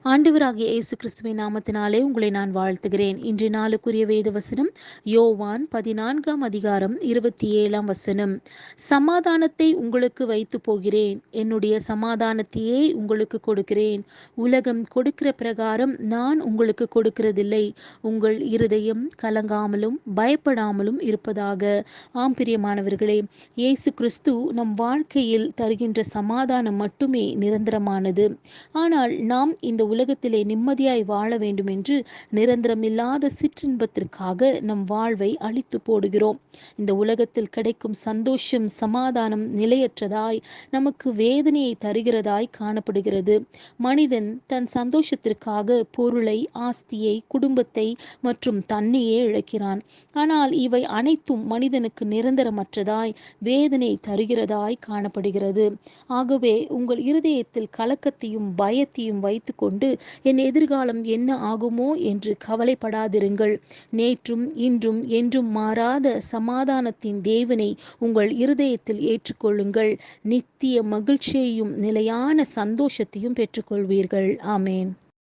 ஆண்டவராகிய இயேசு கிறிஸ்துவின் நாமத்தினாலே உங்களை நான் வாழ்த்துகிறேன். இன்றைய நாளுக்குரிய வேத வசனம் யோவான் 14:27. சமாதானத்தை உங்களுக்கு வைத்து போகிறேன், என்னுடைய சமாதானத்தையே உங்களுக்கு கொடுக்கிறேன். உலகம் கொடுக்கிற பிரகாரம் நான் உங்களுக்கு கொடுக்கிறதில்லை. உங்கள் இருதயம் கலங்காமலும் பயப்படாமலும் இருப்பதாக. ஆம் பிரியமானவர்களே, இயேசு கிறிஸ்து நம் வாழ்க்கையில் தருகின்ற சமாதானம் மட்டுமே நிரந்தரமானது. ஆனால் நாம் இந்த உலகத்திலே நிம்மதியாய் வாழ வேண்டும் என்று நிரந்தரமில்லாத சிற்றின்பத்திற்காக நம் வாழ்வை அழித்து போடுகிறோம். இந்த உலகத்தில் கிடைக்கும் சந்தோஷம் சமாதானம் நிலையற்றதாய் நமக்கு வேதனையை தருகிறதாய் காணப்படுகிறது. மனிதன் தன் சந்தோஷத்திற்காக பொருளை, ஆஸ்தியை, குடும்பத்தை மற்றும் தன்னையே இழக்கிறான். ஆனால் இவை அனைத்தும் மனிதனுக்கு நிரந்தரமற்றதாய் வேதனை தருகிறதாய் காணப்படுகிறது. ஆகவே உங்கள் இருதயத்தில் கலக்கத்தையும் பயத்தையும் வைத்துக்கொண்டு என் எதிர்காலம் என்ன ஆகுமோ என்று கவலைப்படாதிருங்கள். நேற்றும் இன்றும் என்றும் மாறாத சமாதானத்தின் தேவனை உங்கள் இருதயத்தில் ஏற்றுக்கொள்ளுங்கள். நித்திய மகிழ்ச்சியையும் நிலையான சந்தோஷத்தையும் பெற்றுக்கொள்வீர்கள். ஆமேன்.